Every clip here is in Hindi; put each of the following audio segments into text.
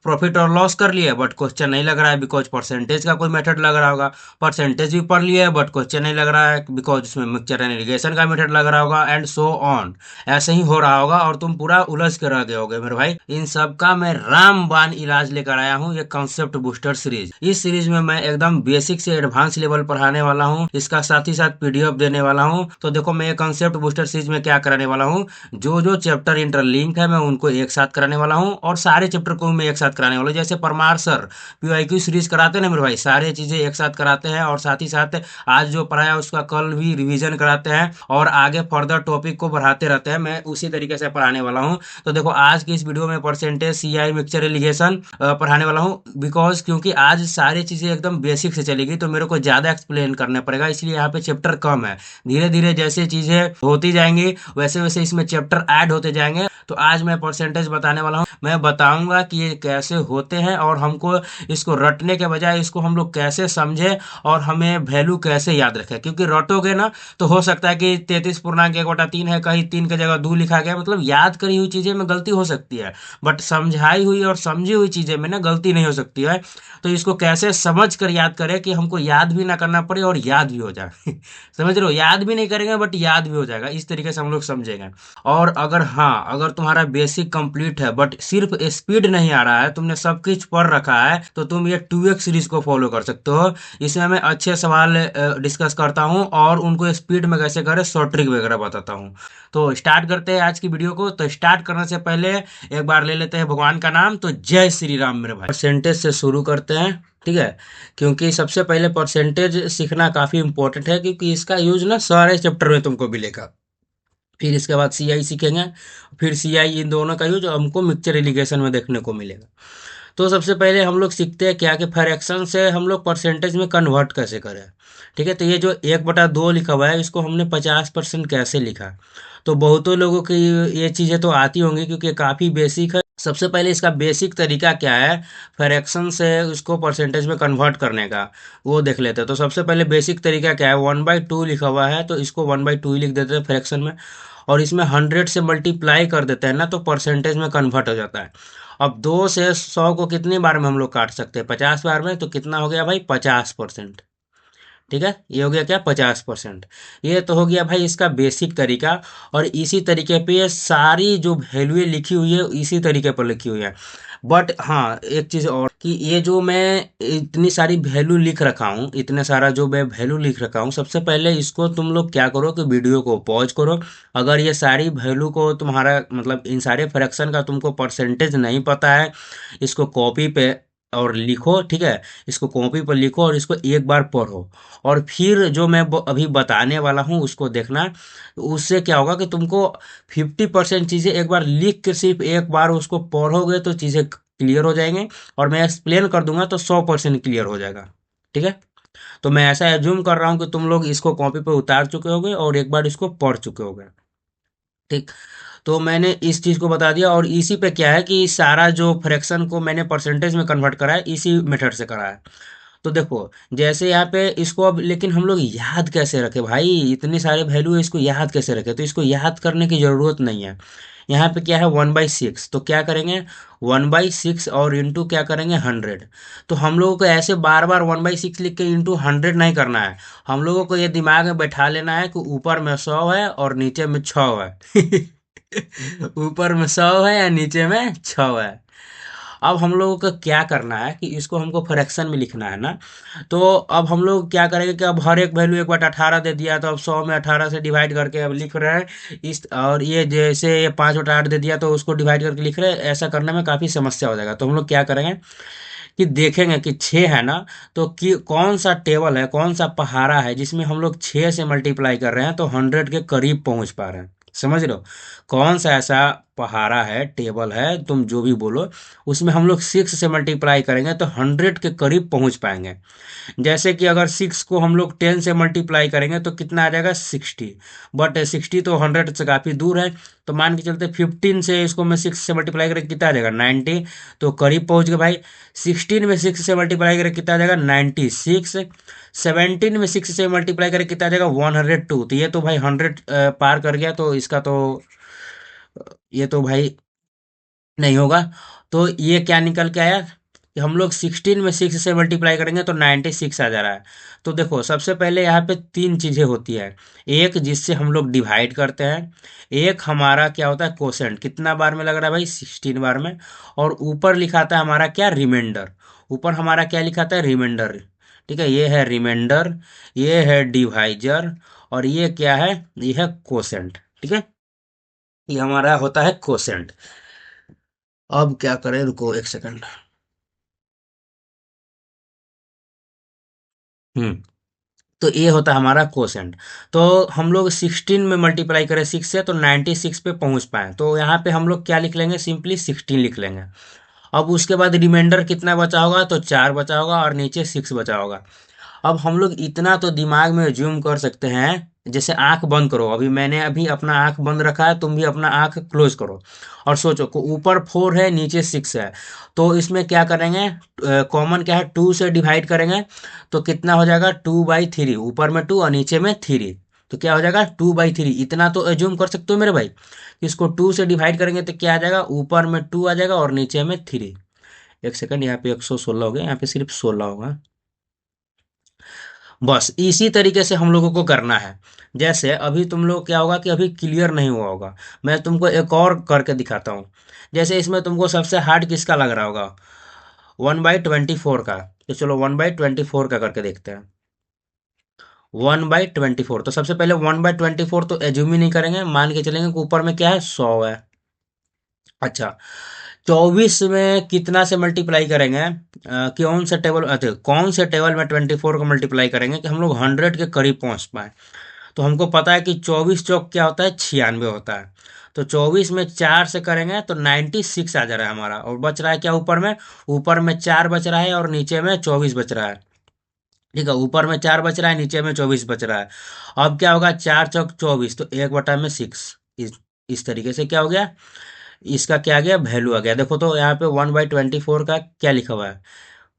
प्रॉफिट और लॉस कर लिए बट क्वेश्चन नहीं लग रहा है बिकॉज परसेंटेज का कोई मेथड लग रहा होगा। परसेंटेज भी पढ़ लिए बट क्वेश्चन नहीं लग रहा है बिकॉज उसमें मिक्सचर एंड इरिगेशन का मेथड लग रहा होगा एंड सो ऑन। ऐसे ही हो रहा होगा और तुम पूरा उलझ के रह गए होगे मेरे भाई। इन सब का मैं रामबाण इलाज लेकर आया हूँ, ये कॉन्सेप्ट बूस्टर सीरीज। इस सीरीज में मैं एकदम बेसिक से एडवांस लेवल पढ़ाने वाला हूँ, इसका साथ ही साथ पीडीएफ देने वाला हूँ। तो देखो मैं ये कॉन्सेप्ट बूस्टर सीरीज में क्या कराने वाला हूँ, जो जो चैप्टर इंटरलिंक है मैं उनको एक साथ कराने वाला हूँ और सारे चैप्टर को मैं एक साथ कराने वाला हूँ। जैसे परमार सर पीवाईक्यू सीरीज कराते हैं ना मेरे भाई, सारे चीजें एक साथ कराते हैं और साथ ही साथ आज जो पढ़ाया उसका कल भी रिवीजन कराते हैं और आगे फर्दर टॉपिक को बढ़ाते रहते हैं। मैं उसी तरीके से पढ़ाने वाला हूँ। तो देखो आज की इस वीडियो में परसेंटेज सीआई मिक्सचर एलिगेशन पढ़ाने वाला हूँ बिकॉज क्योंकि आज सारी चीजें एकदम बेसिक से चलेगी तो मेरे को ज्यादा एक्सप्लेन करना पड़ेगा, इसलिए यहाँ पे चैप्टर कम है। धीरे धीरे जैसे चीजें होती जाएंगी वैसे वैसे इसमें चैप्टर ऐड होते जाएंगे। तो आज मैं परसेंटेज बताने वाला हूँ, मैं बताऊंगा कि ये कैसे होते हैं और हमको इसको रटने के बजाय इसको हम लोग कैसे समझे और हमें वैल्यू कैसे याद रखें। क्योंकि रटोगे ना तो हो सकता है कि 33.1/3 है, कहीं 3 की जगह 2 लिखा गया, मतलब याद करी हुई चीजें में गलती हो सकती है बट समझाई हुई और समझी हुई चीजें में ना गलती नहीं हो सकती है। तो इसको कैसे समझ कर याद करें कि हमको याद भी ना करना पड़े और याद भी हो जाए समझ रहे हो, याद भी नहीं करेंगे बट याद भी हो जाएगा, इस तरीके से हम लोग समझेंगे। और अगर हाँ, अगर तुम्हारा बेसिक कंप्लीट है बट सिर्फ स्पीड नहीं आ रहा है, तुमने सब कुछ पढ़ रखा है, तो तुम ये 2x सीरीज को फॉलो कर सकते हो। इसमें मैं अच्छे सवाल डिस्कस करता हूँ और उनको स्पीड में कैसे करें शॉर्ट ट्रिक वगैरह बताता हूँ। तो स्टार्ट करते हैं आज की वीडियो को। तो स्टार्ट करने से पहले एक बार ले लेते हैं भगवान का नाम, तो जय श्री राम मेरे भाई। परसेंटेज से शुरू करते हैं, ठीक है। क्योंकि सबसे पहले परसेंटेज सीखना काफी इंपॉर्टेंट है क्योंकि इसका यूज ना सारे चैप्टर में तुमको मिलेगा। फिर इसके बाद सीआई सीखेंगे, फिर सीआई, इन दोनों का यूज हमको मिक्सचर इरिगेशन में देखने को मिलेगा। तो सबसे पहले हम लोग सीखते हैं क्या कि फ्रैक्शन से हम लोग परसेंटेज में कन्वर्ट कैसे करें। ठीक है, तो ये जो 1/2 लिखा हुआ है इसको हमने 50% कैसे लिखा। तो बहुतों लोगों की ये चीज़ें तो आती होंगी क्योंकि ये काफ़ी बेसिक है। सबसे पहले इसका बेसिक तरीका क्या है फ्रैक्शन से उसको परसेंटेज में कन्वर्ट करने का, वो देख लेते हैं। तो सबसे पहले बेसिक तरीका क्या है, 1/2 लिखा हुआ है तो इसको 1/2 ही लिख देते हैं फ्रैक्शन में। और इसमें 100 से मल्टीप्लाई कर देते हैं ना तो परसेंटेज में कन्वर्ट हो जाता है। अब 2 से 100 को कितनी बार में हम लोग काट सकते हैं, 50 बार में, तो कितना हो गया भाई 50%। ठीक है, ये हो गया क्या 50%। ये तो हो गया भाई इसका बेसिक तरीका। और इसी तरीके पे ये सारी जो वैल्यू लिखी हुई है इसी तरीके पर लिखी हुई है। बट हाँ एक चीज़ और कि ये जो मैं इतनी सारी वैल्यू लिख रखा हूँ, इतने सारा जो मैं वैल्यू लिख रखा हूँ, सबसे पहले इसको तुम लोग क्या करो कि वीडियो को पॉज करो। अगर ये सारी वैल्यू को तुम्हारा मतलब इन सारे फ्रैक्शन का तुमको परसेंटेज नहीं पता है, इसको कॉपी पे और लिखो, ठीक है। इसको कॉपी पर लिखो और इसको एक बार पढ़ो और फिर जो मैं अभी बताने वाला हूँ उसको देखना। उससे क्या होगा कि तुमको 50% चीज़ें एक बार लिख के सिर्फ एक बार उसको पढ़ोगे तो चीज़ें क्लियर हो जाएंगे और मैं एक्सप्लेन कर दूंगा तो 100% क्लियर हो जाएगा। ठीक है, तो मैं ऐसा एज्यूम कर रहा हूँ कि तुम लोग इसको कॉपी पे उतार चुके होगे और एक बार इसको पढ़ चुके होगे। ठीक, तो मैंने इस चीज़ को बता दिया और इसी पे क्या है कि सारा जो फ्रैक्शन को मैंने परसेंटेज में कन्वर्ट करा है इसी मेथड से करा है। तो देखो जैसे यहाँ पे इसको अब लेकिन हम लोग याद कैसे रखें भाई, इतनी सारे वैल्यू है इसको याद कैसे रखें, तो इसको याद करने की ज़रूरत नहीं है। यहाँ पे क्या है 1/6, तो क्या करेंगे 1/6 और इंटू क्या करेंगे 100। तो हम लोगों को ऐसे बार बार 1/6 लिख के इंटू 100 नहीं करना है। हम लोगों को ये दिमाग में बैठा लेना है कि ऊपर में 100 है और नीचे में 6 है ऊपर में 100 है या नीचे में 6 है। अब हम लोगों को क्या करना है कि इसको हमको फ्रैक्शन में लिखना है ना। तो अब हम लोग क्या करेंगे कि अब हर एक वैल्यू 1/18 दे दिया तो अब 100 में 18 से डिवाइड करके अब लिख रहे हैं इस, और ये जैसे ये 5/8 दे दिया तो उसको डिवाइड करके लिख रहे हैं। ऐसा करने में काफ़ी समस्या हो जाएगा। तो हम लोग क्या करेंगे कि देखेंगे कि 6 है ना, तो कि कौन सा टेबल है, कौन सा पहाड़ा है जिसमें हम लोग 6 से मल्टीप्लाई कर रहे हैं तो 100 के करीब पहुंच पा रहे हैं। समझ रहे हो, कौन सा ऐसा पहाड़ा है, टेबल है, तुम जो भी बोलो, उसमें हम लोग 6 से मल्टीप्लाई करेंगे तो 100 के करीब पहुंच पाएंगे। जैसे कि अगर 6 को हम लोग 10 से मल्टीप्लाई करेंगे तो कितना आ जाएगा 60। बट 60 तो 100 से काफ़ी दूर है। तो मान के चलते 15 से इसको मैं 6 से मल्टीप्लाई करें कितना आ जाएगा 90। तो करीब पहुंच गए भाई। 16 में 6 से मल्टीप्लाई करें कितना आ जाएगा 96। 17 में 6 से मल्टीप्लाई करें कितना आ जाएगा 102। तो ये तो भाई 100 पार कर गया। तो इसका तो ये तो भाई नहीं होगा। तो ये क्या निकल के आया कि हम लोग 16 में 6 से मल्टीप्लाई करेंगे तो 96 आ जा रहा है। तो देखो सबसे पहले यहाँ पे तीन चीज़ें होती है। एक जिससे हम लोग डिवाइड करते हैं, एक हमारा क्या होता है कोसेंट, कितना बार में लग रहा है भाई 16 बार में, और ऊपर लिखा था हमारा क्या रिमाइंडर, ऊपर हमारा क्या लिखा था रिमाइंडर। ठीक है, ये है रिमाइंडर, ये है डिवाइजर, और ये क्या है, ये है कोसेंट। ठीक है, ये हमारा होता है कोसेंट। अब क्या करें, रुको एक सेकंड। हम्म तो ये होता है हमारा कोसेंट। तो हम लोग 16 में मल्टीप्लाई करें 6 से तो 96 पे पहुंच पाए, तो यहाँ पे हम लोग क्या लिख लेंगे, सिंपली 16 लिख लेंगे। अब उसके बाद रिमाइंडर कितना बचा होगा, तो 4 बचा होगा और नीचे 6 बचा होगा। अब हम लोग इतना तो दिमाग में जूम कर सकते हैं, जैसे आंख बंद करो, अभी मैंने अभी अपना आंख बंद रखा है, तुम भी अपना आंख क्लोज करो और सोचो को ऊपर 4 है नीचे 6 है। तो इसमें क्या करेंगे, कॉमन क्या है, 2 से डिवाइड करेंगे तो कितना हो जाएगा 2/3, ऊपर में 2 और नीचे में 3, तो क्या हो जाएगा 2/3। इतना तो एज्यूम कर सकते हो मेरे भाई कि इसको 2 से डिवाइड करेंगे तो क्या आ जाएगा, ऊपर में 2 आ जाएगा और नीचे में 3। एक सेकंड, यहाँ पे 116 हो गया, यहाँ पे सिर्फ 16 होगा। बस इसी तरीके से हम लोगों को करना है। जैसे अभी तुम लोग क्या होगा कि अभी क्लियर नहीं हुआ होगा, मैं तुमको एक और करके दिखाता हूँ। जैसे इसमें तुमको सबसे हार्ड किसका लग रहा होगा, 1/24 का। तो चलो 1/24 का करके देखते हैं। 1/24, तो सबसे पहले 1/24 तो एज्यूम ही नहीं करेंगे, मान के चलेंगे कि ऊपर में क्या है 100 है। अच्छा, 24 में कितना से मल्टीप्लाई करेंगे, कौन से टेबल, अच्छा कौन से टेबल में 24 को मल्टीप्लाई करेंगे कि हम लोग 100 के करीब पहुंच पाए। तो हमको पता है कि 24 चौक क्या होता है, 96 होता है। तो 24 में 4 से करेंगे तो 96 आ जा रहा है हमारा, और बच रहा है क्या ऊपर में, ऊपर में 4 बच रहा है और नीचे में 24 बच रहा है। ठीक है, ऊपर में 4 बच रहा है, नीचे में 24 बच रहा है। अब क्या होगा, 4 चौक 24, तो 1/6। इस तरीके से क्या हो गया, इसका क्या आ गया, वैल्यू आ गया। देखो तो यहाँ पे 1/24 का क्या लिखा हुआ है,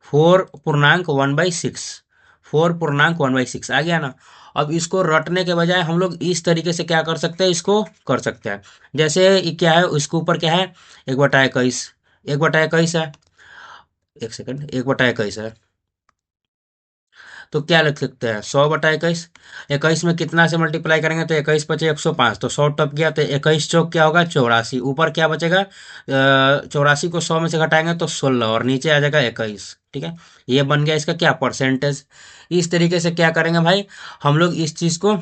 4 पूर्णांक 1/6, 4 पूर्णांक 1/6 आ गया ना। अब इसको रटने के बजाय हम लोग इस तरीके से क्या कर सकते हैं, इसको कर सकते हैं। जैसे ये क्या है, इसके ऊपर क्या है, 1/21, 1/21 है। एक सेकंड, 1/21 है, तो क्या लिख सकते हैं, 100/21। 21 में कितना से मल्टीप्लाई करेंगे तो 21 × 5 105, तो 100 टप गया, तो 21 चौक क्या होगा 84, ऊपर क्या बचेगा, 84 को 100 में से घटाएंगे तो 16 और नीचे आ जाएगा 21। ठीक है, ये बन गया इसका क्या परसेंटेज। इस तरीके से क्या करेंगे भाई, हम लोग इस चीज को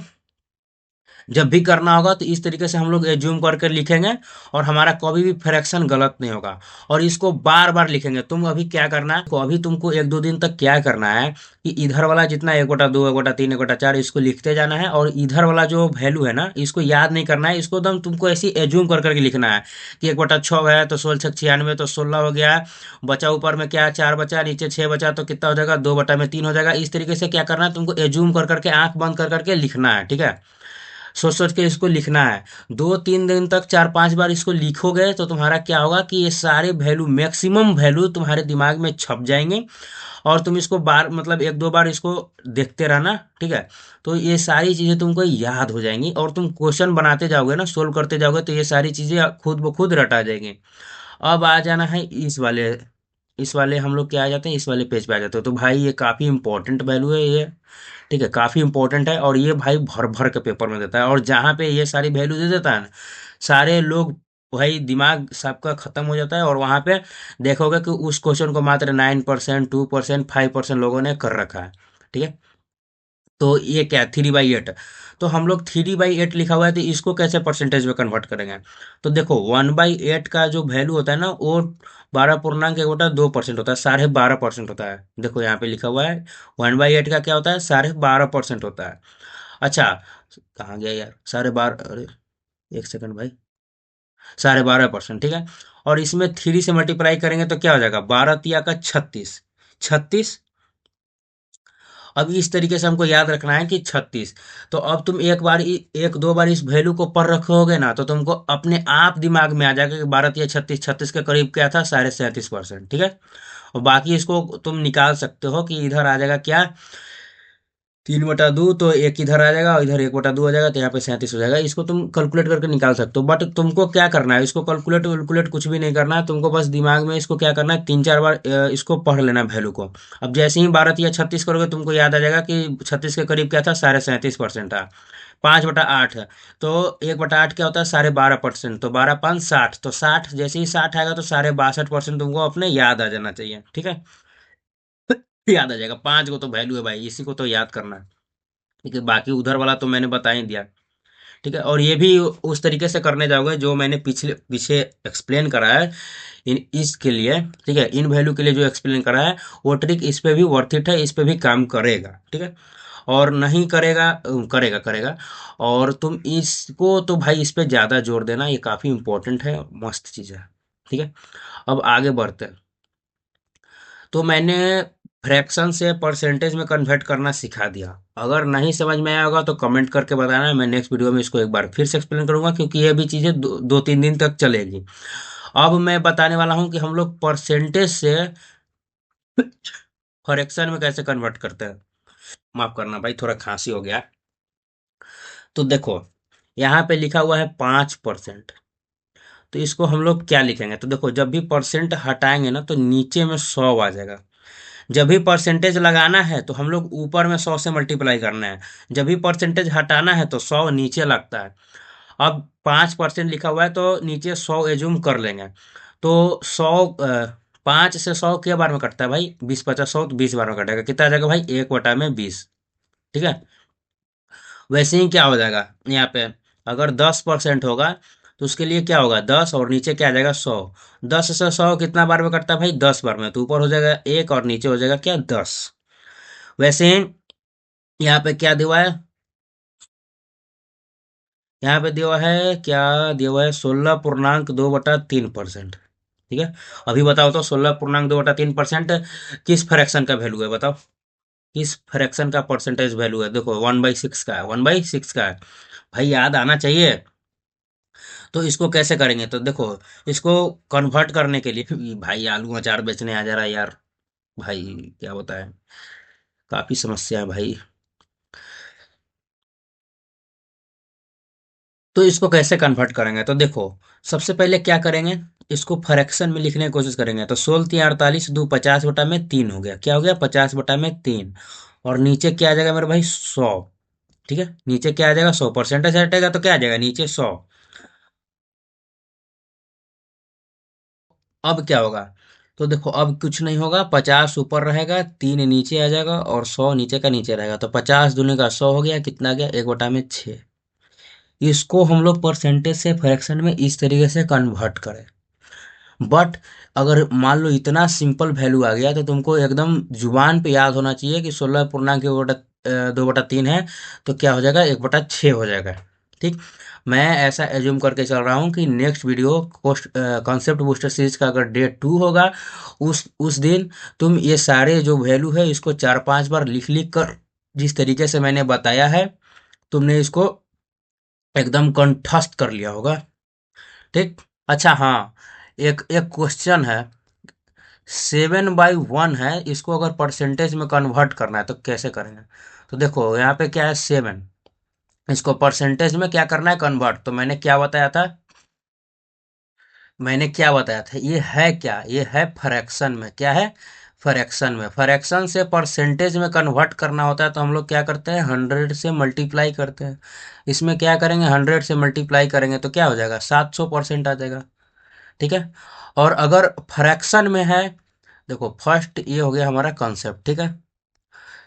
जब भी करना होगा तो इस तरीके से हम लोग एज्यूम करके लिखेंगे, और हमारा कभी भी फ्रैक्शन गलत नहीं होगा। और इसको बार बार लिखेंगे। तुम अभी क्या करना है, तो अभी तुमको 1-2 दिन तक क्या करना है कि इधर वाला जितना 1/2 1/3 1/4 इसको लिखते जाना है, और इधर वाला जो वैल्यू है ना इसको याद नहीं करना है, इसको एकदम तुमको ऐसे एज्यूम कर करके लिखना है कि 1/6 है तो 16×6 = 96, तो 16 हो गया। बचा ऊपर में क्या है, 4 बचा, नीचे 6 बचा, तो कितना हो जाएगा, 2/3 हो जाएगा। इस तरीके से क्या करना है, तुमको एज्यूम कर करके आंख बंद कर करके लिखना है। ठीक है, सोच सोच के इसको लिखना है। 2-3 दिन तक 4-5 बार इसको लिखोगे तो तुम्हारा क्या होगा कि ये सारे वैल्यू, मैक्सिमम वैल्यू तुम्हारे दिमाग में छप जाएंगे, और तुम इसको बार मतलब 1-2 बार इसको देखते रहना। ठीक है, तो ये सारी चीज़ें तुमको याद हो जाएंगी, और तुम क्वेश्चन बनाते जाओगे ना, सोल्व करते जाओगे, तो ये सारी चीज़ें खुद ब खुद रटा जाएंगी। अब आ जाना है इस वाले हम लोग क्या आ जाते हैं, इस वाले पेज पे आ जाते हो। तो भाई ये काफ़ी इंपॉर्टेंट वैल्यू है ये। ठीक है, काफ़ी इंपॉर्टेंट है, और ये भाई भर भर के पेपर में देता है, और जहाँ पे ये सारी वैल्यू दे देता है ना, सारे लोग भाई दिमाग सबका खत्म हो जाता है, और वहाँ पे देखोगे कि उस क्वेश्चन को मात्र 9%, 2%, 5% लोगों ने कर रखा है। ठीक है, तो ये क्या 3/8, तो हम लोग 3/8 लिखा हुआ है, तो इसको कैसे परसेंटेज में कन्वर्ट करेंगे। तो देखो 1/8 का जो वैल्यू होता है ना, वो 12 पूर्णांक 1/2% होता है, 12.5% होता है। देखो यहाँ पे लिखा हुआ है 1/8 का क्या होता है, 12.5% होता है। अच्छा, कहाँ गया यार, 12.5, अरे एक सेकंड भाई, 12.5%। ठीक है, और इसमें 3 से मल्टीप्लाई करेंगे तो क्या हो जाएगा, 12×3 = 36, 36। अब इस तरीके से हमको याद रखना है कि 36। तो अब तुम एक दो बार इस वैल्यू को पढ़ रखोगे ना, तो तुमको अपने आप दिमाग में आ जाएगा कि 12×3 = 36, 36 के करीब क्या था, 37.5%। ठीक है, और बाकी इसको तुम निकाल सकते हो कि इधर आ जाएगा क्या, 3/2 तो एक इधर आ जाएगा और इधर 1/2 आ जाएगा, तो यहाँ पे 37 हो जाएगा। इसको तुम कैलकुलेट करके निकाल सकते हो, बट तुमको क्या करना है, इसको कैलकुलेट वैलकुलेट कुछ भी नहीं करना है तुमको, बस दिमाग में इसको क्या करना है, 3-4 बार इसको पढ़ लेना वैल्यू को। अब जैसे ही 12 या 36 करोगे तुमको याद आ जाएगा कि 36 के करीब क्या था, 37.5% था। 5/8 है, तो 1/8 क्या होता है, 12.5%, तो 12×5 = 60, तो 60 जैसे ही 60 आएगा तो 62.5% तुमको अपने याद आ जाना चाहिए, ठीक है। याद आ जाएगा, 5 को तो वैल्यू है भाई, इसी को तो याद करना है। ठीक है, बाकी उधर वाला तो मैंने बता ही दिया। ठीक है, और ये भी उस तरीके से करने जाओगे जो मैंने पिछले पीछे एक्सप्लेन करा है इन इसके लिए। ठीक है, इन वैल्यू के लिए जो एक्सप्लेन करा है वो ट्रिक इस पे भी वर्थ इट है, इस पे भी काम करेगा। ठीक है, और नहीं करेगा, करेगा करेगा। और तुम इसको तो भाई इस पे ज़्यादा जोर देना, ये काफ़ी इंपॉर्टेंट है, मस्त चीज़ है। ठीक है, अब आगे बढ़ते हैं। तो मैंने फ्रैक्शन से परसेंटेज में कन्वर्ट करना सिखा दिया। अगर नहीं समझ में आया होगा तो कमेंट करके बताना, मैं नेक्स्ट वीडियो में इसको एक बार फिर से एक्सप्लेन करूंगा, क्योंकि ये भी चीज़ें 2-3 दिन तक चलेगी। अब मैं बताने वाला हूँ कि हम लोग परसेंटेज से फ्रैक्शन में कैसे कन्वर्ट करते हैं। माफ करना भाई, थोड़ा खांसी हो गया। तो देखो, यहाँ पे लिखा हुआ है 5%। तो इसको हम लोग क्या लिखेंगे, तो देखो जब भी परसेंट हटाएंगे ना तो नीचे में 100 आ जाएगा। जब भी परसेंटेज लगाना है तो हम लोग ऊपर में 100 से मल्टीप्लाई करना है। जब भी परसेंटेज हटाना है तो 100 नीचे लगता है। अब 5% लिखा हुआ है तो नीचे 100 एज्यूम कर लेंगे। तो 5 से 100 के बार में कटता है भाई, 20×50 100, तो 20 बार में कटेगा, कितना आ जाएगा भाई, 1/20। ठीक है, वैसे ही क्या हो जाएगा यहाँ पे, अगर 10% होगा तो उसके लिए क्या होगा, 10 और नीचे क्या आ जाएगा, 100। 10 से 100 कितना बार में कटता है भाई, 10 बार में, तो ऊपर हो जाएगा 1 और नीचे हो जाएगा क्या, 10। वैसे ही यहाँ पे क्या दिया हुआ है, यहाँ पे दिया हुआ है, क्या दिया हुआ है, 16.2/3%। ठीक है, अभी बताओ तो 16.2/3% किस फ्रैक्शन का वैल्यू है, बताओ किस फ्रैक्शन का परसेंटेज वैल्यू है। देखो 1/6 का है, 1/6 का है भाई, याद आना चाहिए। तो इसको कैसे करेंगे, तो देखो इसको कन्वर्ट करने के लिए भाई आलू अचार बेचने आ जा रहा है यार, भाई क्या होता है, काफी समस्या है भाई। तो इसको कैसे कन्वर्ट करेंगे, तो देखो सबसे पहले क्या करेंगे, इसको फ्रैक्शन में लिखने की कोशिश करेंगे। तो 16×3 = 48, 2 50/में 3 हो गया, क्या हो गया, 50/3। और नीचे क्या आ जाएगा मेरे भाई, 100। ठीक है, नीचे क्या आ जाएगा, 100, परसेंटेज हटेगा तो क्या आ जाएगा नीचे, 100। अब क्या होगा, तो देखो अब कुछ नहीं होगा, 50 ऊपर रहेगा, 3 नीचे आ जाएगा और 100 नीचे का नीचे रहेगा, तो 50 दूनी का 100 हो गया, कितना आ गया, 1/6। इसको हम लोग परसेंटेज से फ्रैक्शन में इस तरीके से कन्वर्ट करें। बट अगर मान लो इतना सिंपल वैल्यू आ गया तो तुमको एकदम जुबान पे याद होना चाहिए कि 16.2/3 है, तो क्या हो जाएगा, 1/6 हो जाएगा। ठीक, मैं ऐसा एज्यूम करके चल रहा हूँ कि next video concept booster series का अगर डे 2 होगा, उस दिन तुम ये सारे जो वैल्यू है इसको 4-5 बार लिख लिख कर, जिस तरीके से मैंने बताया है, तुमने इसको एकदम कंठस्थ कर लिया होगा। ठीक, अच्छा हाँ, एक एक क्वेश्चन है, 7/1 है, इसको अगर परसेंटेज में कन्वर्ट करना है तो कैसे करेंगे। तो देखो यहाँ पे क्या है, 7, इसको परसेंटेज में क्या करना है, कन्वर्ट। तो मैंने क्या बताया था, ये है क्या, ये है फ्रैक्शन में, क्या है, फ्रैक्शन में। फ्रैक्शन से परसेंटेज में कन्वर्ट करना होता है तो हम लोग क्या करते हैं, 100 से मल्टीप्लाई करते हैं। इसमें क्या करेंगे, 100 से मल्टीप्लाई करेंगे तो क्या हो जाएगा, 700% आ जाएगा। ठीक है, और अगर फ्रैक्शन में है, देखो फर्स्ट ये हो गया हमारा कॉन्सेप्ट। ठीक है,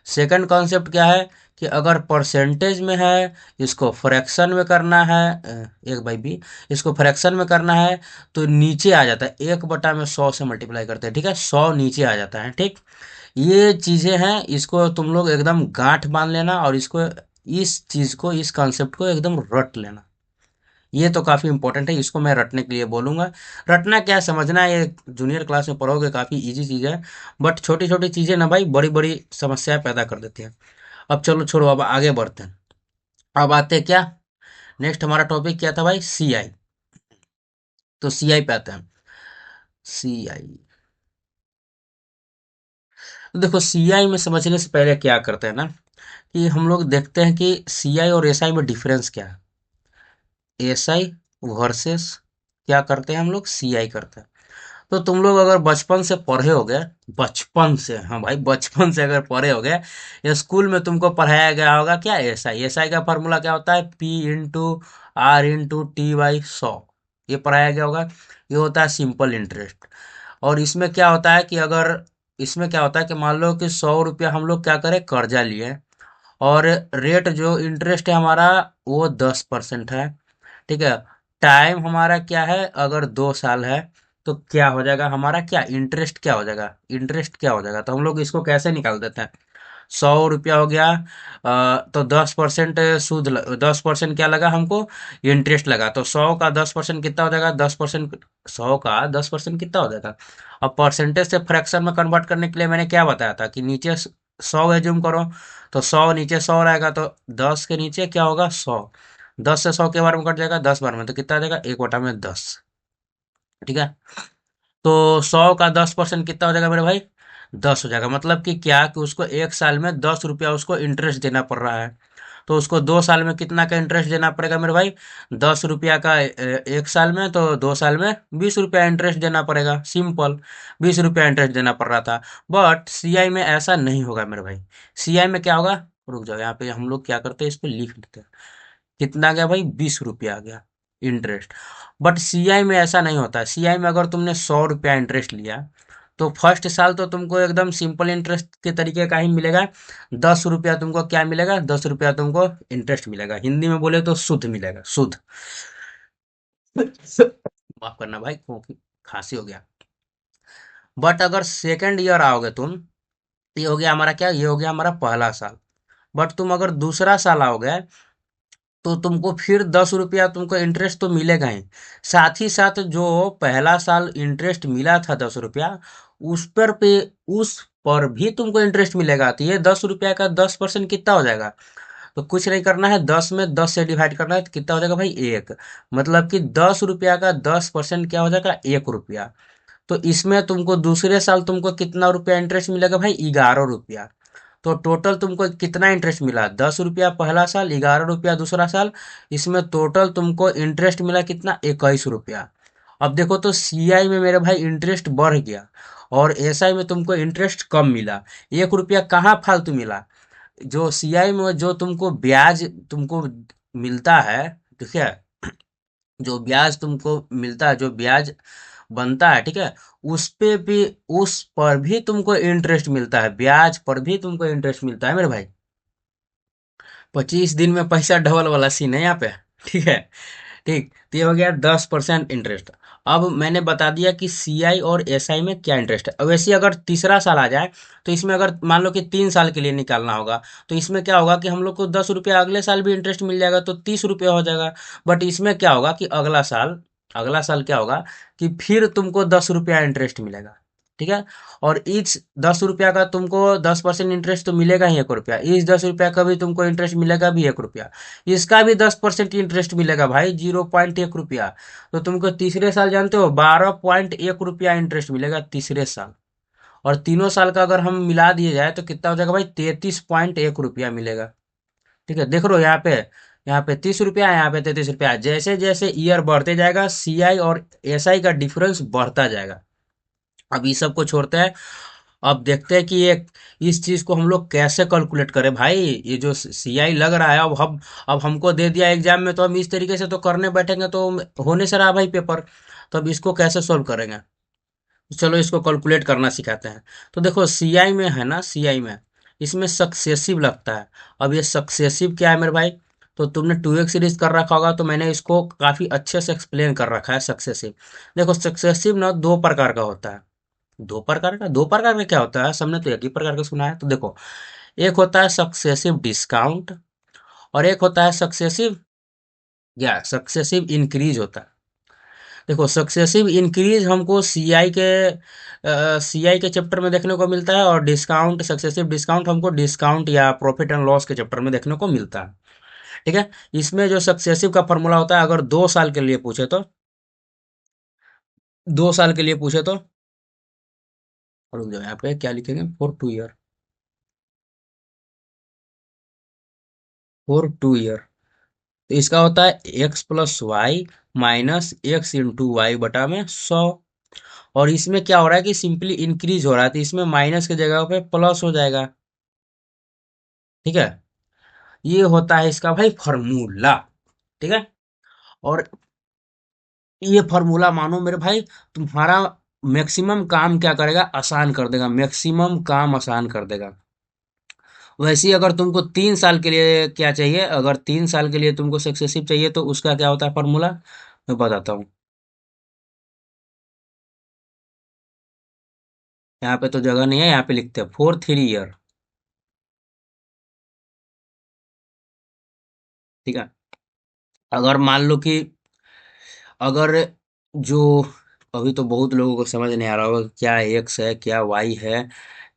सेकंड कॉन्सेप्ट क्या है, कि अगर परसेंटेज में है, इसको फ्रैक्शन में करना है, 1/b, इसको फ्रैक्शन में करना है तो नीचे आ जाता है, 1/100 से मल्टीप्लाई करते हैं। ठीक है, 100 नीचे आ जाता है। ठीक, ये चीज़ें हैं, इसको तुम लोग एकदम गांठ बांध लेना, और इसको, इस चीज़ को, इस कॉन्सेप्ट को एकदम रट लेना। ये तो काफ़ी इंपॉर्टेंट है, इसको मैं रटने के लिए बोलूँगा। रटना क्या है, समझना है, ये जूनियर क्लास में पढ़ोगे, काफ़ी इजी चीज़ है। बट छोटी छोटी चीज़ें ना भाई बड़ी बड़ी समस्याएं पैदा कर देती हैं। अब चलो छोड़ो, अब आगे बढ़ते हैं। अब आते हैं क्या, नेक्स्ट हमारा टॉपिक क्या था भाई, सी आई। तो सी आई पे आते हैं, सी आई। तो देखो सी आई में समझने से पहले क्या करते हैं ना, कि हम लोग देखते हैं कि सीआई और एसआई में डिफरेंस क्या है। एसआई वर्सेस क्या करते हैं हम लोग, सीआई करते हैं। तो तुम लोग अगर बचपन से पढ़े होगे, बचपन से, हाँ भाई बचपन से अगर पढ़े होगे, या स्कूल में तुमको पढ़ाया गया होगा क्या, एसआई। एसआई का फॉर्मूला क्या होता है, P into R into T by 100, ये पढ़ाया गया होगा। ये होता है सिंपल इंटरेस्ट। और इसमें क्या होता है कि अगर, इसमें क्या होता है कि मान लो कि 100 रुपया हम लोग क्या करें, कर्जा लिए, और रेट जो इंटरेस्ट है हमारा वो 10% है। ठीक है। टाइम हमारा क्या है, अगर 2 साल है, तो क्या हो जाएगा हमारा, क्या इंटरेस्ट क्या हो जाएगा, इंटरेस्ट क्या हो जाएगा, तो हम लोग इसको कैसे निकाल देते हैं। 100 रुपया हो गया, तो 10% सूद, 10% क्या लगा हमको, इंटरेस्ट लगा, तो 100 का 10% कितना हो जाएगा, 10%, 100 का 10% कितना हो जाएगा। अब परसेंटेज से फ्रैक्शन में कन्वर्ट करने के लिए मैंने क्या बताया था कि नीचे 100 एज्यूम करो, तो 100 नीचे 100 रहेगा, तो 10 के नीचे क्या होगा, 100। 10 से 100 के बार में कट जाएगा, 10 बार में, तो कितना आ जाएगा, 1/10। ठीक है। तो 100 का 10% कितना हो जाएगा मेरे भाई, 10 हो जाएगा। मतलब कि क्या, कि उसको 1 साल में 10 रुपया उसको इंटरेस्ट देना पड़ रहा है। तो उसको 2 साल में कितना का इंटरेस्ट देना पड़ेगा मेरे भाई, 10 रुपया का 1 साल में, तो 2 साल में 20 रुपया इंटरेस्ट देना पड़ेगा, सिंपल। 20 रुपया इंटरेस्ट देना पड़ रहा था। बट सीआई में ऐसा नहीं होगा मेरे भाई। सीआई में क्या होगा, रुक जाओ, यहाँ पे हम लोग क्या करते हैं, इस पे लिख लेते हैं। कितना आ गया भाई, 20 रुपया आ गया इंटरेस्ट। बट सीआई में ऐसा नहीं होता है। सीआई में अगर तुमने 100 रुपया इंटरेस्ट लिया, तो फर्स्ट साल तो तुमको एकदम सिंपल इंटरेस्ट के तरीके का ही मिलेगा। 10 रुपया तुमको क्या मिलेगा, 10 रुपया तुमको इंटरेस्ट मिलेगा, हिंदी में बोले तो शुद्ध मिलेगा, शुद्ध। माफ करना भाई, क्योंकि खांसी हो गया। बट अगर सेकेंड ईयर आओगे तुम, ये हो गया हमारा क्या, ये हो गया हमारा पहला साल। बट तुम अगर दूसरा साल आओगे, तो तुमको फिर 10 रुपया तुमको इंटरेस्ट तो मिलेगा ही। साथ ही साथ जो पहला साल इंटरेस्ट मिला था 10 रुपया, उस पर पे, उस पर भी तुमको इंटरेस्ट मिलेगा। तो ये 10 रुपया का 10% कितना हो जाएगा, तो कुछ नहीं करना है, 10 में 10 से डिवाइड करना है, तो कितना हो जाएगा भाई, 1। मतलब कि 10 रुपया का 10% क्या हो जाएगा, 1 रुपया। तो इसमें तुमको दूसरे साल तुमको कितना रुपया इंटरेस्ट मिलेगा भाई, 11 रुपया। तो टोटल तुमको कितना इंटरेस्ट मिला, 10 रुपया पहला साल, 11 रुपया दूसरा साल। इसमें टोटल तुमको इंटरेस्ट मिला कितना, 21 रुपया। अब देखो तो सीआई में मेरे भाई इंटरेस्ट बढ़ गया, और एसआई में तुमको इंटरेस्ट कम मिला। 1 रुपया कहाँ फालतू मिला, जो सीआई में जो तुमको ब्याज तुमको मिलता है, ठीक है, जो ब्याज तुमको मिलता है, जो ब्याज बनता है, ठीक है, उस पे भी, उस पर भी तुमको इंटरेस्ट मिलता है, ब्याज पर भी तुमको इंटरेस्ट मिलता है मेरे भाई। 25 दिन में पैसा डबल वाला सीन है यहाँ पे। ठीक है। ठीक, तो ये हो गया 10% इंटरेस्ट। अब मैंने बता दिया कि सीआई और एसआई में क्या इंटरेस्ट है। अब वैसे अगर तीसरा साल आ जाए, तो इसमें अगर मान लो कि 3 साल के लिए निकालना होगा, तो इसमें क्या होगा कि हम लोग को 10 रुपया अगले साल भी इंटरेस्ट मिल जाएगा, तो 30 रुपया हो जाएगा। बट इसमें क्या होगा कि अगला साल क्या होगा कि फिर तुमको 10 रुपया इंटरेस्ट मिलेगा। ठीक है। और इस 10 रुपया का तुमको 10% इंटरेस्ट तो मिलेगा ही, 1 रुपया। इस 10 रुपया का भी तुमको इंटरेस्ट मिलेगा भी, 1 रुपया। इसका भी 10% इंटरेस्ट मिलेगा भाई, 0.1 रुपया। तो तुमको तीसरे साल जानते हो 12.1 रुपया इंटरेस्ट मिलेगा तीसरे साल। और तीनों साल का अगर हम मिला दिए जाए, तो कितना हो जाएगा भाई, 33.1 रुपया मिलेगा। ठीक है, देख लो यहाँ पे, यहाँ पे 30 रुपया है, यहाँ पे 33 रुपया है। जैसे जैसे ईयर बढ़ते जाएगा, सीआई और एसआई का डिफरेंस बढ़ता जाएगा। अब इस सब को छोड़ते हैं। अब देखते हैं कि ये, इस चीज को हम लोग कैसे कैलकुलेट करें भाई। ये जो सीआई लग रहा है, अब हमको दे दिया एग्जाम में, तो हम इस तरीके से तो करने बैठेंगे तो होने से रहा भाई पेपर। तो अब इसको कैसे सोल्व करेंगे, चलो इसको कैलकुलेट करना सिखाते हैं। तो देखो सीआई में है ना, सीआई में इसमें सक्सेसिव लगता है। अब ये सक्सेसिव क्या है मेरे भाई, तो तुमने 2x सीरीज कर रखा होगा, तो मैंने इसको काफी अच्छे से एक्सप्लेन कर रखा है सक्सेसिव। देखो सक्सेसिव ना दो प्रकार का होता है। दो प्रकार का क्या होता है, सबने तो एक ही प्रकार का सुना है। तो देखो, एक होता है सक्सेसिव डिस्काउंट, और एक होता है सक्सेसिव, या सक्सेसिव इंक्रीज होता है। देखो सक्सेसिव इंक्रीज हमको सीआई के चैप्टर में देखने को मिलता है, और डिस्काउंट, सक्सेसिव डिस्काउंट हमको डिस्काउंट या प्रॉफिट एंड लॉस के चैप्टर में देखने को मिलता है। ठीक है। इसमें जो सक्सेसिव का फॉर्मूला होता है, अगर 2 साल के लिए पूछे तो, 2 साल के लिए पूछे तो, रुक जाओ यहाँ पे क्या लिखेंगे, फॉर 2 ईयर। For 2 year. तो इसका होता है X plus Y minus X into Y बटा में 100। और इसमें क्या हो रहा है कि सिंपली इंक्रीज हो रहा है, तो इसमें माइनस की जगह पे प्लस हो जाएगा। ठीक है, ये होता है इसका भाई फॉर्मूला। ठीक है, और ये फॉर्मूला मानो मेरे भाई, तुम्हारा मैक्सिमम काम क्या करेगा, आसान कर देगा, मैक्सिमम काम आसान कर देगा। वैसे ही अगर तुमको 3 साल के लिए क्या चाहिए, अगर 3 साल के लिए तुमको सक्सेसिव चाहिए तो उसका क्या होता है फॉर्मूला, मैं बताता हूँ। यहाँ पे तो जगह नहीं है, यहाँ पे लिखते हैं 4 3 ईयर। ठीक है, अगर मान लो कि अगर जो अभी तो बहुत लोगों को समझ नहीं आ रहा होगा कि क्या एक्स है क्या वाई है,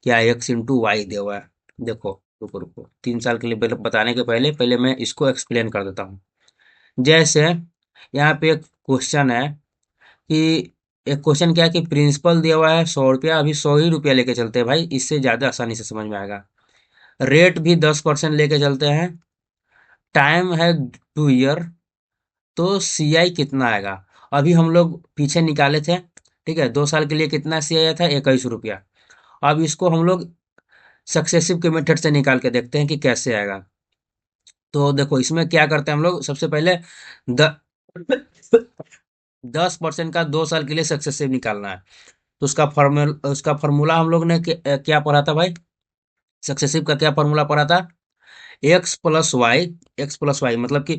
क्या एक्स इंटू वाई दिया हुआ है। देखो, रुको रुको, 3 साल के लिए पहले बताने के पहले पहले मैं इसको एक्सप्लेन कर देता हूँ। जैसे यहाँ पे एक क्वेश्चन है कि एक क्वेश्चन क्या है कि प्रिंसिपल दिया हुआ है 100 रुपया, अभी 100 ही रुपया लेके चलते हैं भाई, इससे ज़्यादा आसानी से समझ में आएगा। रेट भी 10% लेके चलते हैं, टाइम है 2 ईयर, तो सी आई कितना आएगा। अभी हम लोग पीछे निकाले थे, ठीक है, 2 साल के लिए कितना सी आई आया था, 21 रुपया। अब इसको हम लोग सक्सेसिव के मेथड से निकाल के देखते हैं कि कैसे आएगा। तो देखो इसमें क्या करते हैं हम लोग, सबसे पहले द 10% का 2 साल के लिए सक्सेसिव निकालना है। तो उसका फॉर्मूला हम लोग ने क्या पढ़ा था भाई, सक्सेसिव का क्या फॉर्मूला पढ़ा था, एक्स प्लस वाई मतलब कि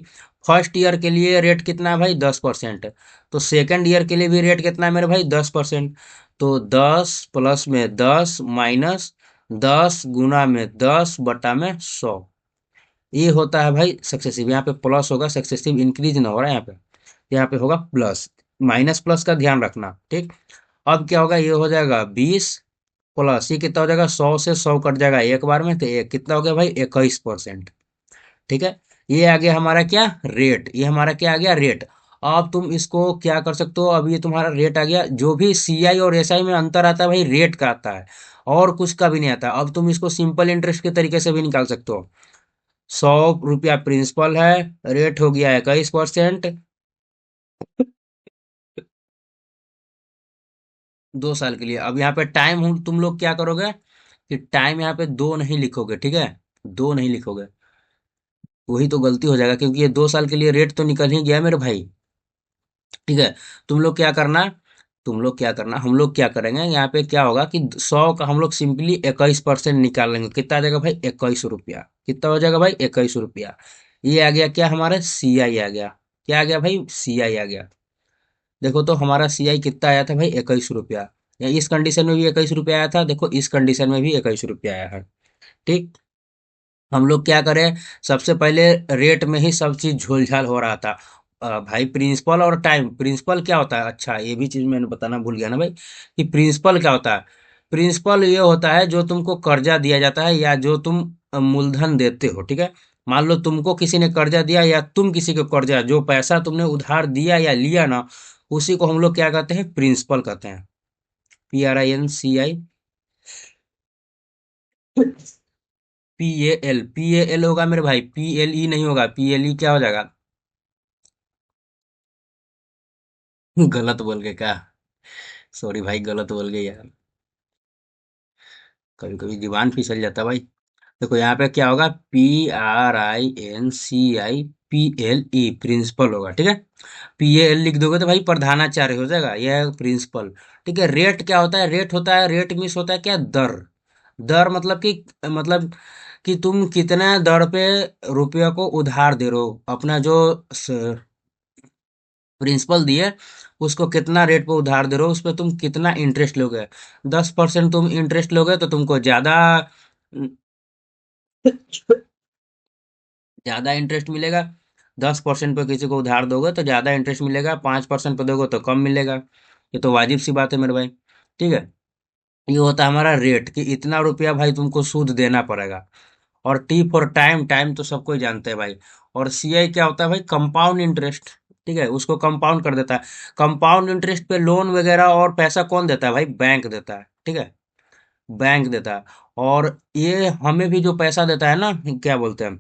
फर्स्ट ईयर के लिए रेट कितना है भाई 10%, तो सेकंड ईयर के लिए भी रेट कितना है मेरे भाई 10%। तो 10 + 10 माइनस 10 × 10 बटा में 100, ये होता है भाई सक्सेसिव। यहाँ पे प्लस होगा, सक्सेसिव इंक्रीज ना हो रहा है यहाँ पे होगा प्लस। माइनस प्लस का ध्यान रखना, ठीक। अब क्या होगा, ये हो जाएगा 20 प्लस ये कितना हो जाएगा, 100 से 100 कट जाएगा एक बार में, तो एक कितना हो गया भाई 21%। ठीक है, ये आ गया हमारा क्या रेट, ये हमारा क्या आ गया रेट। अब तुम इसको क्या कर सकते हो, अब ये तुम्हारा रेट आ गया, जो भी सी आई और एस आई में अंतर आता है भाई रेट का आता है, और कुछ का भी नहीं आता। अब तुम इसको सिंपल इंटरेस्ट के तरीके से भी निकाल सकते हो। 100 रुपया प्रिंसिपल है, रेट हो गया 21%, 2 साल के लिए। अब यहाँ पे टाइम तुम लोग क्या करोगे कि टाइम यहाँ पे 2 नहीं लिखोगे, ठीक है, 2 नहीं लिखोगे, वही तो गलती हो जाएगा, क्योंकि ये 2 साल के लिए रेट तो निकल ही गया मेरे भाई। ठीक है, तुम लोग क्या करना, तुम लोग क्या करना, हम लोग क्या करेंगे, यहाँ पे क्या होगा कि 100 का हम लोग सिंपली 21% निकाल लेंगे, कितना आ जाएगा भाई 21 रुपया, कितना हो जाएगा भाई 21 रुपया। ये आ गया क्या हमारा सी आई आ गया, क्या आ गया भाई सी आई आ गया। देखो तो हमारा सी आई कितना आया था भाई 21 रुपया, या इस कंडीशन में भी 21 रुपया आया था, देखो इस कंडीशन में भी 21 रुपया आया है। ठीक, हम लोग क्या करें, सबसे पहले रेट में ही सब चीज झोलझाल हो रहा था। भाई प्रिंसिपल और टाइम, प्रिंसिपल क्या होता है, अच्छा ये भी चीज मैंने बताना भूल गया ना भाई, कि प्रिंसिपल क्या होता है। प्रिंसिपल ये होता है जो तुमको कर्जा दिया जाता है, या जो तुम मूलधन देते हो, ठीक है। मान लो तुमको किसी ने कर्जा दिया, या तुम किसी को कर्जा, जो पैसा तुमने उधार दिया या लिया ना, उसी को हम लोग क्या कहते हैं, प्रिंसिपल कहते हैं, PRINCI। PAL होगा मेरे भाई, PLE नहीं होगा, PLE क्या हो जाएगा, गलत बोल के क्या, सॉरी भाई गलत बोल गए यार, कभी कभी जुबान फिसल जाता भाई। देखो यहाँ पे क्या होगा, PRINCI PLE प्रिंसिपल होगा, ठीक है। PAL लिख दोगे तो भाई प्रधानाचार्य हो जाएगा, यह है प्रिंसिपल। ठीक है, रेट क्या होता है, रेट होता है, रेट मीन्स होता है क्या, दर। दर मतलब कि तुम कितना दर पे रुपये को उधार दे रहे हो, अपना जो प्रिंसिपल दिए उसको कितना रेट पे उधार दे रहे हो, उस पर तुम कितना इंटरेस्ट लोगे। 10% तुम इंटरेस्ट लोगे तो तुमको ज्यादा इंटरेस्ट मिलेगा। 10% पे किसी को उधार दोगे तो ज्यादा इंटरेस्ट मिलेगा, 5% पे दोगे तो कम मिलेगा। ये तो वाजिब सी बात है मेरे भाई। ठीक है, ये होता है हमारा रेट, कि इतना रुपया भाई तुमको सूद देना पड़ेगा। और टी फॉर टाइम, टाइम तो सबको ही जानते हैं भाई। और सी आई क्या होता है भाई, कंपाउंड इंटरेस्ट। ठीक है, उसको कंपाउंड कर देता है। कंपाउंड इंटरेस्ट पे लोन वगैरह और पैसा कौन देता है भाई, बैंक देता है, ठीक है, बैंक देता है। और ये हमें भी जो पैसा देता है ना, क्या बोलते हैं,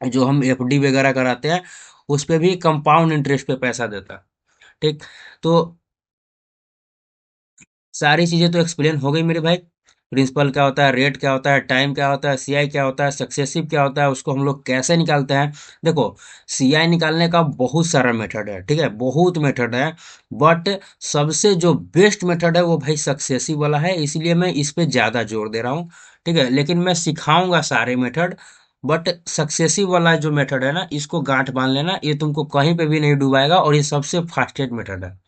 जो हम एफडी वगैरह कराते हैं उस पे भी कंपाउंड इंटरेस्ट पे पैसा देता है। ठीक। तो सारी चीजें तो एक्सप्लेन हो गई मेरे भाई। प्रिंसिपल क्या होता है, रेट क्या होता है, टाइम क्या होता है, सीआई क्या होता है, सक्सेसिव क्या होता है, उसको हम लोग कैसे निकालते हैं। देखो, सीआई निकालने का बहुत सारा मेथड है, ठीक है, बहुत मेथड है। बट सबसे जो बेस्ट मेथड है वो भाई सक्सेसिव वाला है, इसलिए मैं इस पे ज्यादा जोर दे रहा हूँ। ठीक है, लेकिन मैं सिखाऊंगा सारे मेथड। बट सक्सेसिव वाला जो मेथड है ना, इसको गांठ बांध लेना, ये तुमको कहीं पे भी नहीं डुबाएगा और ये सबसे फास्टेस्ट मेथड है।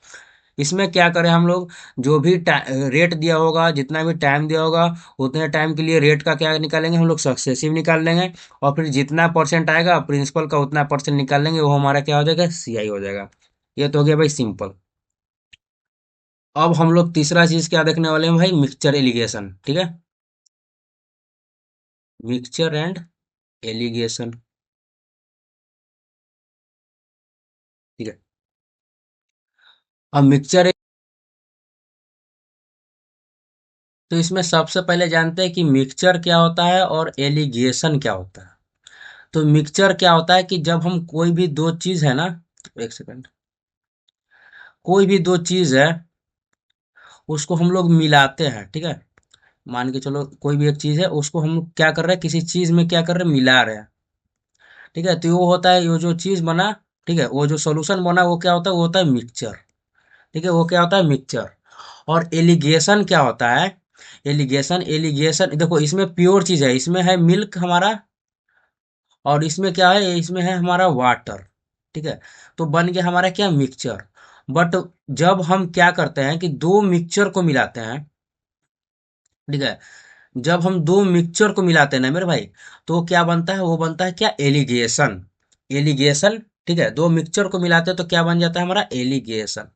इसमें क्या करें हम लोग, जो भी रेट दिया होगा, जितना भी टाइम दिया होगा, उतने टाइम के लिए रेट का क्या निकालेंगे हम लोग, सक्सेसिव निकाल लेंगे। और फिर जितना परसेंट आएगा प्रिंसिपल का उतना परसेंट निकाल लेंगे, वो हमारा क्या हो जाएगा, सीआई हो जाएगा। ये तो हो गया भाई सिंपल। अब हम लोग तीसरा चीज क्या देखने वाले हैं भाई, मिक्सचर एलिगेशन। ठीक है, मिक्सचर एंड एलिगेशन। ठीक है। अब मिक्सचर, तो इसमें सबसे पहले जानते हैं कि मिक्सचर क्या होता है और एलिगेशन क्या होता है। तो मिक्सचर क्या होता है कि जब हम कोई भी दो चीज है ना, एक सेकंड, कोई भी दो चीज है उसको हम लोग मिलाते हैं। ठीक है, मान के चलो कोई भी एक चीज है, उसको हम लोग क्या कर रहे हैं, किसी चीज में क्या कर रहे हैं, मिला रहे हैं। ठीक है, तो वो होता है, वो जो चीज बना, ठीक है, वो जो सॉल्यूशन बना वो क्या होता है, वो होता है मिक्सचर। ठीक है, वो क्या होता है, मिक्सचर। और एलिगेशन क्या होता है, एलिगेशन, एलिगेशन देखो, इसमें प्योर चीज है, इसमें है मिल्क हमारा, और इसमें क्या है, इसमें है हमारा वाटर। ठीक है, तो बन गया हमारा क्या, मिक्सचर। बट जब हम क्या करते हैं कि दो मिक्सचर को मिलाते हैं, ठीक है, जब हम दो मिक्सचर को मिलाते हैं ना मेरे भाई, तो क्या बनता है, वो बनता है क्या, एलिगेशन। एलिगेशन। ठीक है, दो मिक्सचर को मिलाते हैं तो क्या बन जाता है हमारा, एलिगेशन।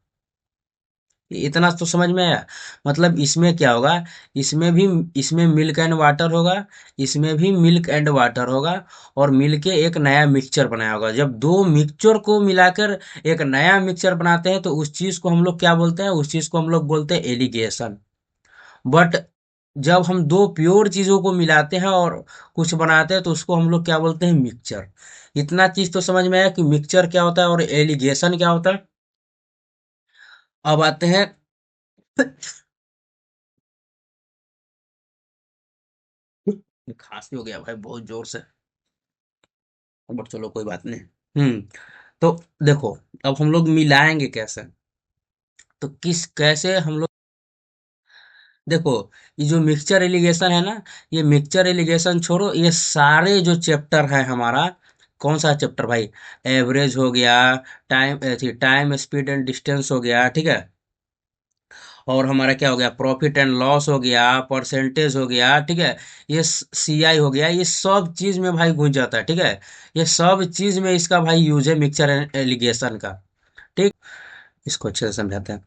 इतना तो समझ में आया। मतलब इसमें क्या होगा, इसमें भी, इसमें मिल्क एंड वाटर होगा, इसमें भी मिल्क एंड वाटर होगा, और मिलके एक नया मिक्सचर बनाया होगा। जब दो मिक्सचर को मिलाकर एक नया मिक्सचर बनाते हैं तो उस चीज को हम लोग क्या बोलते हैं, उस चीज को हम लोग बोलते हैं एलिगेशन। बट जब हम दो प्योर चीजों को मिलाते हैं और कुछ बनाते हैं तो उसको हम लोग क्या बोलते हैं, मिक्सचर। इतना चीज तो समझ में आया कि मिक्सचर क्या होता है और एलिगेशन क्या होता है। अब आते हैं, खांसी हो गया भाई बहुत जोर से, बट चलो कोई बात नहीं। तो देखो, अब हम लोग मिलाएंगे कैसे, तो किस कैसे हम लोग, देखो, ये जो मिक्सचर एलिगेशन है ना, ये मिक्सचर एलिगेशन छोड़ो, ये सारे जो चैप्टर है हमारा, कौन सा चैप्टर भाई, एवरेज हो गया, time time speed and distance हो गया, ठीक है, और हमारा क्या हो गया, प्रॉफिट एंड लॉस हो गया, परसेंटेज हो गया, ठीक है, ये सीआई हो गया, ये सब चीज में भाई घुस जाता है। ठीक है, ये सब चीज में इसका भाई यूज है, मिक्सचर एलिगेशन का। ठीक, इसको अच्छे से समझाते हैं।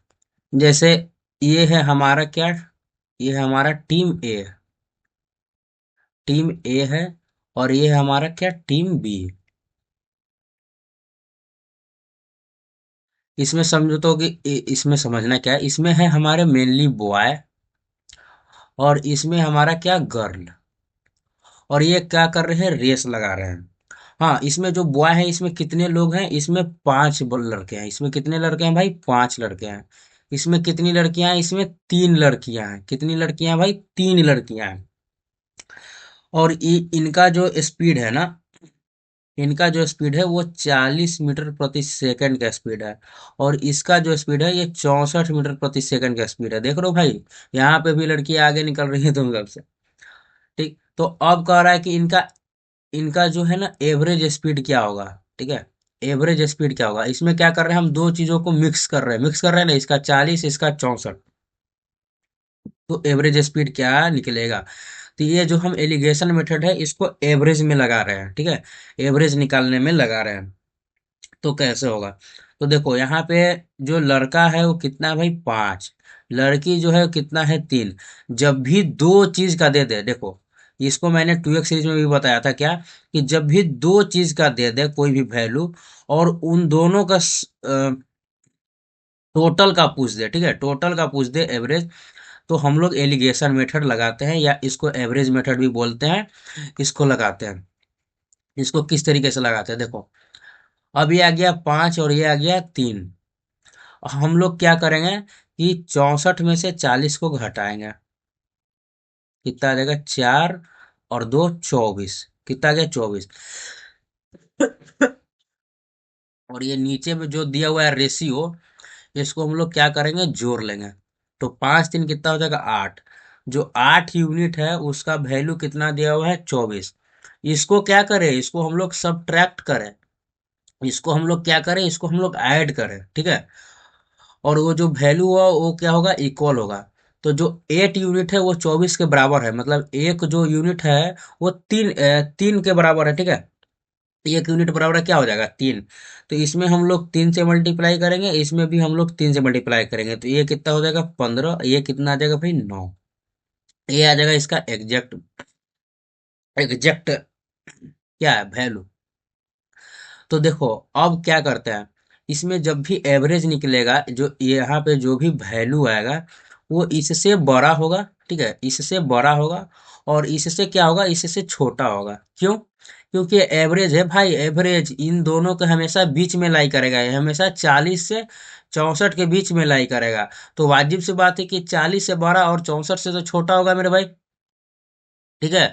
जैसे ये है हमारा क्या, ये है हमारा टीम ए, टीम ए है, और ये है हमारा क्या, टीम बी। इसमें समझो तो कि इसमें समझना क्या है, इसमें है हमारे मेनली बॉय, और इसमें हमारा क्या, गर्ल। और ये क्या कर रहे हैं, रेस लगा रहे हैं। हाँ, इसमें जो बॉय है, इसमें कितने लोग हैं, इसमें पांच लड़के हैं। इसमें कितने लड़के हैं भाई, पांच लड़के हैं। इसमें कितनी लड़कियां हैं, इसमें तीन लड़कियां हैं। कितनी लड़कियां हैं भाई, तीन लड़कियां हैं। और इनका जो स्पीड है ना, इनका जो स्पीड है वो 40 मीटर प्रति सेकंड का स्पीड है, और इसका जो स्पीड है ये 64 मीटर प्रति सेकंड का स्पीड है। देख रहे हो भाई, यहाँ पे भी लड़कियां आगे निकल रही है तुम सबसे। ठीक, तो अब कह रहा है कि इनका इनका जो है ना एवरेज स्पीड क्या होगा। ठीक है, एवरेज स्पीड क्या होगा, इसमें क्या कर रहे हैं, हम दो चीजों को मिक्स कर रहे हैं ना, इसका 40, इसका 64, तो एवरेज स्पीड क्या निकलेगा। तो ये जो हम एलिगेशन मेथड है इसको एवरेज में लगा रहे हैं। ठीक है, एवरेज निकालने में लगा रहे हैं। तो कैसे होगा, तो देखो यहाँ पे जो लड़का है वो कितना है भाई, पांच। लड़की जो है कितना है, तीन। जब भी दो चीज का दे दे, देखो, इसको मैंने 2x सीरीज में भी बताया था क्या, कि जब भी दो चीज का दे दे कोई भी वैल्यू, और उन दोनों का टोटल का पूछ दे, ठीक है, टोटल का पूछ दे एवरेज, तो हम लोग एलिगेशन मेथड लगाते हैं, या इसको एवरेज मेथड भी बोलते हैं, इसको लगाते हैं। इसको किस तरीके से लगाते हैं देखो। अब ये आ गया 5 और ये आ गया 3। हम लोग क्या करेंगे कि 64 में से 40 को घटाएंगे। कितना आ जाएगा? 4 और 2 24। कितना आ गया? 24। और ये नीचे में जो दिया हुआ है रेशियो, इसको हम लोग क्या करेंगे? जोड़ लेंगे। तो 5 3 कितना हो जाएगा? 8। जो 8 यूनिट है उसका वैल्यू कितना दिया हुआ है? 24। इसको क्या करें? इसको हम लोग सब्ट्रैक्ट करें। इसको हम लोग क्या करें? इसको हम लोग ऐड करें, ठीक है। और वो जो वैल्यू हुआ वो क्या होगा? इक्वल होगा। तो जो 8 यूनिट है वो 24 के बराबर है, मतलब एक जो यूनिट है वो 3 के बराबर है, ठीक है। एक यूनिट बराबर है क्या हो जाएगा? 3। तो इसमें हम लोग 3 से मल्टीप्लाई करेंगे, इसमें भी हम लोग 3 से मल्टीप्लाई करेंगे, तो ये कितना हो जाएगा? 15। ये कितना आ जाएगा भाई? 9। ये आ जाएगा इसका एग्जैक्ट, एग्जैक्ट क्या है? वैल्यू। तो देखो अब क्या करते हैं, इसमें जब भी एवरेज निकलेगा, जो यहाँ पे जो भी वैल्यू आएगा वो इससे बड़ा होगा, ठीक है, इससे बड़ा होगा। और इससे क्या होगा? इससे छोटा होगा। क्यों? क्योंकि एवरेज है भाई, एवरेज इन दोनों के हमेशा बीच में लाई करेगा, ये हमेशा 40 से 64 के बीच में लाई करेगा। तो वाजिब सी बात है कि 40 से बड़ा और 64 से तो छोटा होगा मेरे भाई, ठीक है।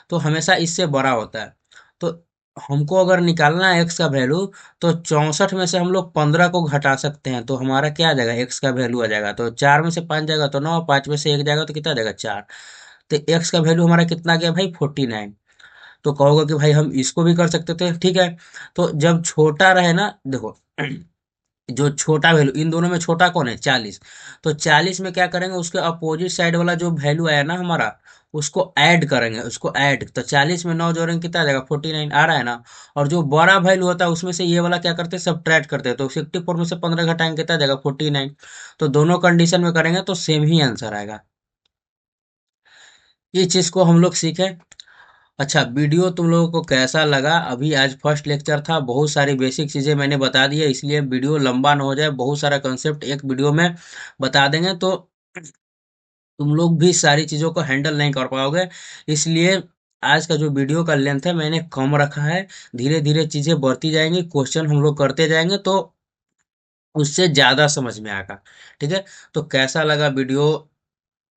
तो हमेशा इससे बड़ा होता है। तो हमको अगर निकालना है एक्स का वैल्यू, तो 64 में से हम लोग 15 को घटा सकते हैं, तो हमारा क्या आ जाएगा? एक्स का वैल्यू आ जाएगा। तो 4 में से 5 जाएगा तो 9, 5 में से 1 जाएगा तो कितना आ जाएगा? 4। तो एक्स का वैल्यू हमारा कितना आ गया भाई? 49। तो कहोगे कि भाई हम इसको भी कर सकते थे, ठीक है। तो जब छोटा रहे ना, देखो जो छोटा वैल्यू, इन दोनों में छोटा कौन है? 40। तो 40 में क्या करेंगे? उसके अपोजिट साइड वाला जो वैल्यू आया ना हमारा, उसको ऐड करेंगे, उसको ऐड। तो 40 में 9 जोड़ेंगे, कितना आ जाएगा? 49 आ रहा है ना। और जो बड़ा वैल्यू होता है उसमें से ये वाला क्या करते हैं? सब्ट्रैक्ट करते हैं। तो 64 में से 15 घटाएंगे, कितना आ जाएगा? 49। तो दोनों कंडीशन में करेंगे तो सेम ही आंसर आएगा। ये चीज को हम लोग सीखे। अच्छा, वीडियो तुम लोगों को कैसा लगा? अभी आज फर्स्ट लेक्चर था, बहुत सारी बेसिक चीज़ें मैंने बता दी है, इसलिए वीडियो लंबा ना हो जाए, बहुत सारा कंसेप्ट एक वीडियो में बता देंगे तो तुम लोग भी सारी चीज़ों को हैंडल नहीं कर पाओगे। इसलिए आज का जो वीडियो का लेंथ है मैंने कम रखा है। धीरे धीरे चीज़ें बढ़ती जाएंगी, क्वेश्चन हम लोग करते जाएंगे तो उससे ज़्यादा समझ में आएगा, ठीक है। तो कैसा लगा वीडियो,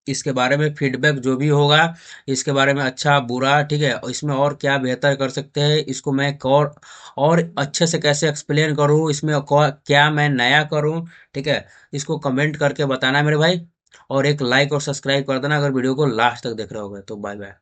इसके बारे में फीडबैक जो भी होगा, इसके बारे में अच्छा बुरा, ठीक है, और इसमें और क्या बेहतर कर सकते हैं, इसको मैं और अच्छे से कैसे एक्सप्लेन करूं, इसमें क्या मैं नया करूं, ठीक है। इसको कमेंट करके बताना मेरे भाई। और एक लाइक और सब्सक्राइब कर देना अगर वीडियो को लास्ट तक देख रहे होगे। तो बाय बाय।